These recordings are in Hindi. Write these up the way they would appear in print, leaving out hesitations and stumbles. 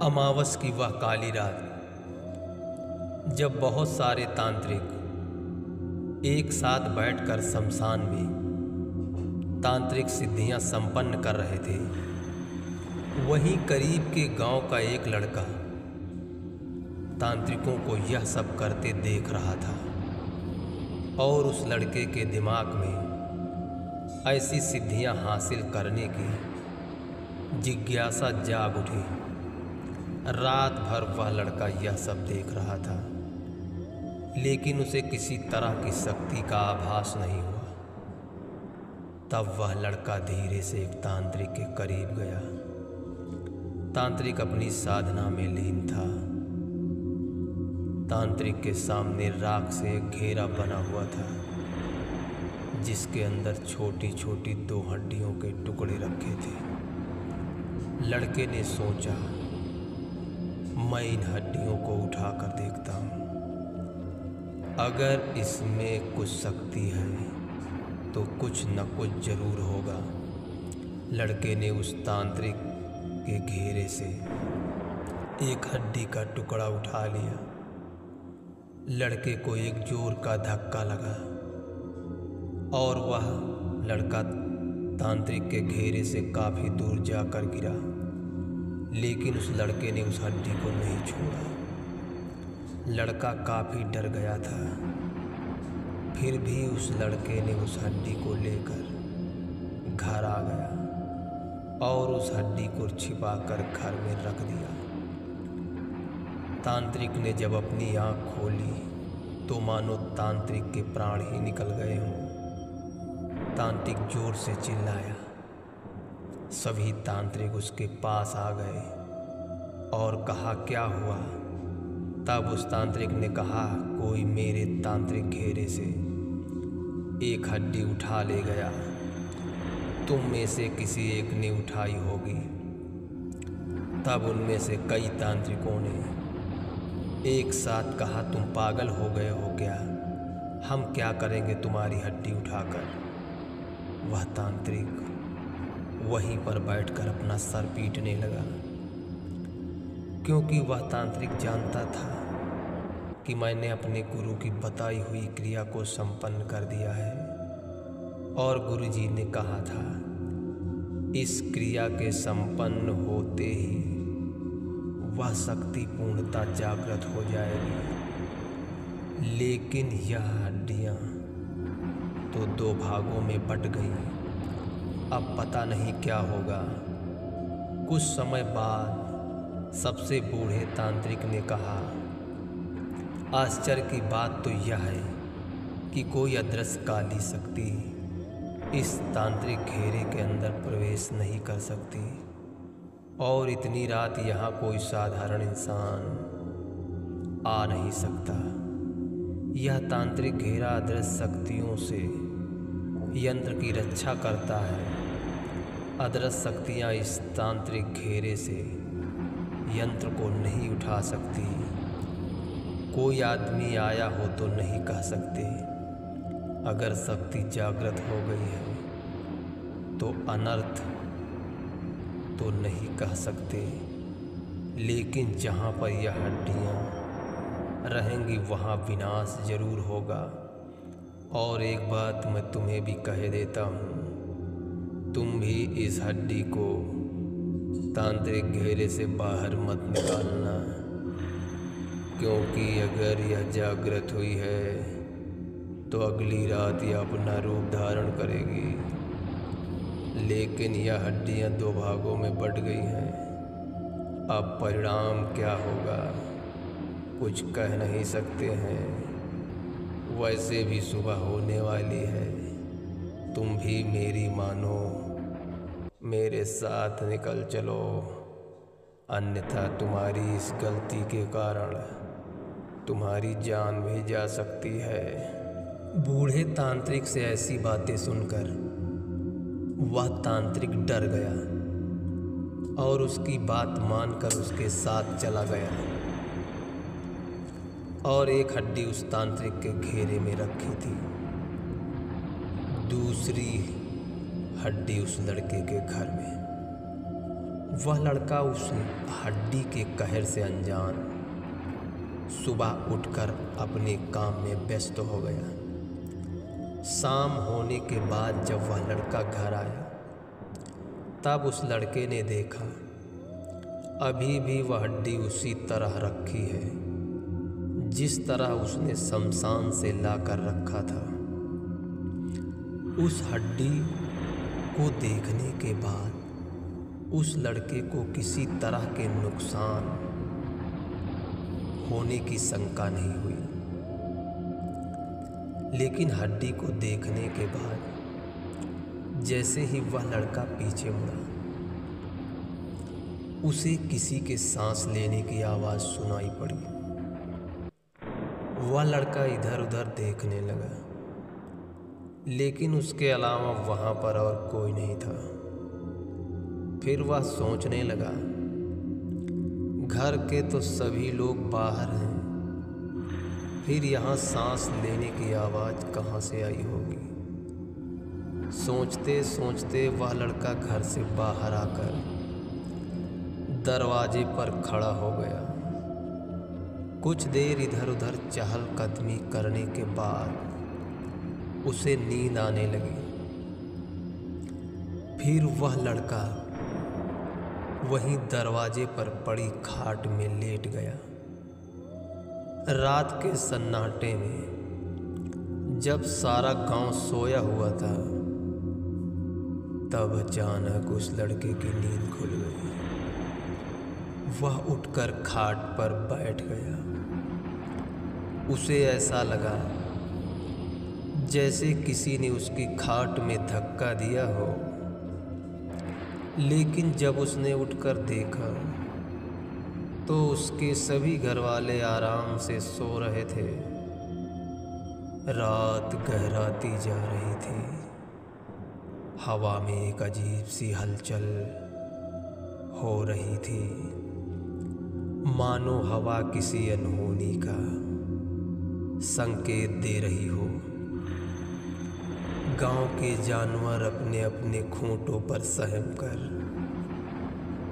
अमावस की वह काली रात जब बहुत सारे तांत्रिक एक साथ बैठकर शमशान में तांत्रिक सिद्धियां संपन्न कर रहे थे, वहीं करीब के गांव का एक लड़का तांत्रिकों को यह सब करते देख रहा था और उस लड़के के दिमाग में ऐसी सिद्धियां हासिल करने की जिज्ञासा जाग उठी। रात भर वह लड़का यह सब देख रहा था, लेकिन उसे किसी तरह की शक्ति का आभास नहीं हुआ। तब वह लड़का धीरे से एक तांत्रिक के करीब गया। तांत्रिक अपनी साधना में लीन था। तांत्रिक के सामने राख से एक घेरा बना हुआ था, जिसके अंदर छोटी छोटी 2 हड्डियों के टुकड़े रखे थे। लड़के ने सोचा, मैं इन हड्डियों को उठाकर देखता हूँ, अगर इसमें कुछ शक्ति है तो कुछ न कुछ जरूर होगा। लड़के ने उस तांत्रिक के घेरे से एक हड्डी का टुकड़ा उठा लिया। लड़के को एक जोर का धक्का लगा और वह लड़का तांत्रिक के घेरे से काफी दूर जाकर गिरा, लेकिन उस लड़के ने उस हड्डी को नहीं छोड़ा। लड़का काफी डर गया था, फिर भी उस लड़के ने उस हड्डी को लेकर घर आ गया और उस हड्डी को छिपाकर घर में रख दिया। तांत्रिक ने जब अपनी आंख खोली तो मानो तांत्रिक के प्राण ही निकल गए हों। तांत्रिक जोर से चिल्लाया। सभी तांत्रिक उसके पास आ गए और कहा, क्या हुआ? तब उस तांत्रिक ने कहा, कोई मेरे तांत्रिक घेरे से एक हड्डी उठा ले गया। तुम में से किसी एक ने उठाई होगी। तब उनमें से कई तांत्रिकों ने एक साथ कहा, तुम पागल हो गए हो क्या? हम क्या करेंगे तुम्हारी हड्डी उठाकर? वह तांत्रिक वहीं पर बैठकर अपना सर पीटने लगा, क्योंकि वह तांत्रिक जानता था कि मैंने अपने गुरु की बताई हुई क्रिया को संपन्न कर दिया है और गुरुजी ने कहा था, इस क्रिया के संपन्न होते ही वह शक्ति पूर्णता जागृत हो जाएगी। लेकिन यह हड्डियां तो 2 भागों में बट गई। अब पता नहीं क्या होगा। कुछ समय बाद सबसे बूढ़े तांत्रिक ने कहा, आश्चर्य की बात तो यह है कि कोई अदृश्य काली शक्ति इस तांत्रिक घेरे के अंदर प्रवेश नहीं कर सकती और इतनी रात यहाँ कोई साधारण इंसान आ नहीं सकता। यह तांत्रिक घेरा अदृश्य शक्तियों से यंत्र की रक्षा करता है। अदृश्य शक्तियाँ इस तांत्रिक घेरे से यंत्र को नहीं उठा सकती। कोई आदमी आया हो तो नहीं कह सकते। अगर शक्ति जागृत हो गई है तो अनर्थ तो नहीं कह सकते। लेकिन जहाँ पर यह हड्डियाँ रहेंगी वहाँ विनाश जरूर होगा। और एक बात मैं तुम्हें भी कह देता हूँ, तुम भी इस हड्डी को तांत्रिक घेरे से बाहर मत निकालना, क्योंकि अगर यह जागृत हुई है तो अगली रात यह अपना रूप धारण करेगी। लेकिन यह हड्डियां 2 भागों में बट गई हैं। अब परिणाम क्या होगा कुछ कह नहीं सकते हैं। वैसे भी सुबह होने वाली है। तुम भी मेरी मानो, मेरे साथ निकल चलो, अन्यथा तुम्हारी इस गलती के कारण तुम्हारी जान भी जा सकती है। बूढ़े तांत्रिक से ऐसी बातें सुनकर वह तांत्रिक डर गया और उसकी बात मानकर उसके साथ चला गया और एक हड्डी उस तांत्रिक के घेरे में रखी थी। दूसरी हड्डी उस लड़के के घर में। वह लड़का उस हड्डी के कहर से अनजान सुबह उठकर अपने काम में व्यस्त हो गया। शाम होने के बाद जब वह लड़का घर आया तब उस लड़के ने देखा अभी भी वह हड्डी उसी तरह रखी है जिस तरह उसने शमशान से लाकर रखा था। उस हड्डी को देखने के बाद उस लड़के को किसी तरह के नुकसान होने की शंका नहीं हुई, लेकिन हड्डी को देखने के बाद जैसे ही वह लड़का पीछे मुड़ा उसे किसी के सांस लेने की आवाज़ सुनाई पड़ी। वह लड़का इधर उधर देखने लगा, लेकिन उसके अलावा वहाँ पर और कोई नहीं था। फिर वह सोचने लगा, घर के तो सभी लोग बाहर हैं, फिर यहाँ सांस लेने की आवाज़ कहाँ से आई होगी। सोचते सोचते वह लड़का घर से बाहर आकर दरवाजे पर खड़ा हो गया। कुछ देर इधर उधर चहलकदमी करने के बाद उसे नींद आने लगी। फिर वह लड़का वहीं दरवाजे पर पड़ी खाट में लेट गया। रात के सन्नाटे में जब सारा गांव सोया हुआ था तब अचानक उस लड़के की नींद खुल गई। वह उठकर खाट पर बैठ गया। उसे ऐसा लगा जैसे किसी ने उसकी खाट में धक्का दिया हो, लेकिन जब उसने उठकर देखा तो उसके सभी घरवाले आराम से सो रहे थे। रात गहराती जा रही थी। हवा में एक अजीब सी हलचल हो रही थी, मानो हवा किसी अनहोनी का संकेत दे रही हो। गांव के जानवर अपने अपने खूंटों पर सहम कर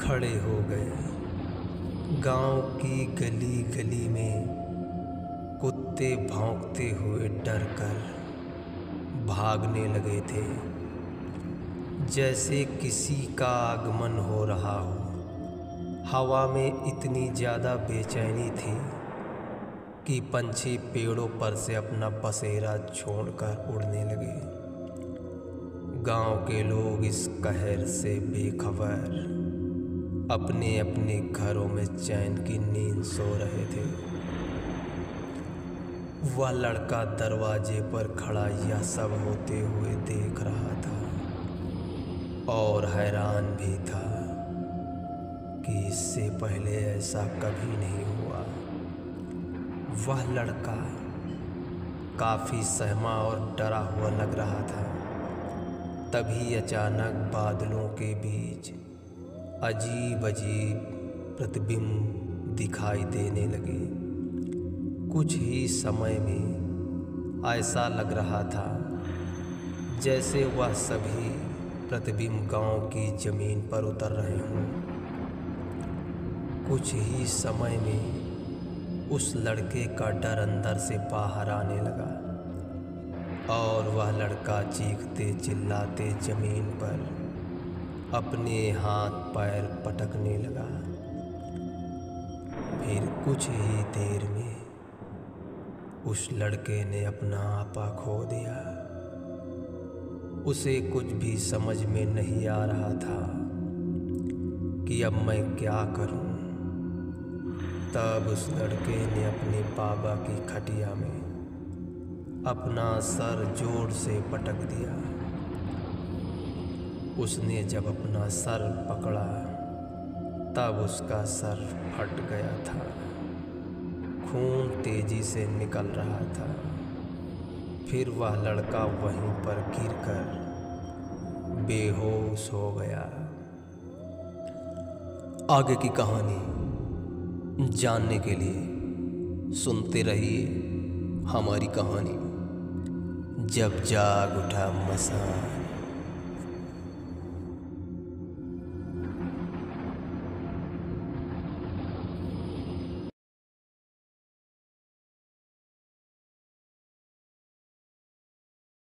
खड़े हो गए। गांव की गली गली में कुत्ते भौंकते हुए डर कर भागने लगे थे, जैसे किसी का आगमन हो रहा हो। हवा में इतनी ज़्यादा बेचैनी थी कि पंछी पेड़ों पर से अपना बसेरा छोड़कर उड़ने लगे। गांव के लोग इस कहर से बेखबर अपने अपने घरों में चैन की नींद सो रहे थे। वह लड़का दरवाजे पर खड़ा यह सब होते हुए देख रहा था और हैरान भी था कि इससे पहले ऐसा कभी नहीं हुआ। वह लड़का काफ़ी सहमा और डरा हुआ लग रहा था। तभी अचानक बादलों के बीच अजीब अजीब प्रतिबिंब दिखाई देने लगे। कुछ ही समय में ऐसा लग रहा था जैसे वह सभी प्रतिबिंब गांव की ज़मीन पर उतर रहे हों। कुछ ही समय में उस लड़के का डर अंदर से बाहर आने लगा और वह लड़का चीखते चिल्लाते ज़मीन पर अपने हाथ पैर पटकने लगा। फिर कुछ ही देर में उस लड़के ने अपना आपा खो दिया। उसे कुछ भी समझ में नहीं आ रहा था कि अब मैं क्या करूं। तब उस लड़के ने अपने बाबा की खटिया में अपना सर जोर से पटक दिया। उसने जब अपना सर पकड़ा तब उसका सर फट गया था। खून तेजी से निकल रहा था। फिर वह लड़का वहीं पर गिरकर बेहोश हो गया। आगे की कहानी जानने के लिए सुनते रहिए हमारी कहानी जब जाग उठा मसान।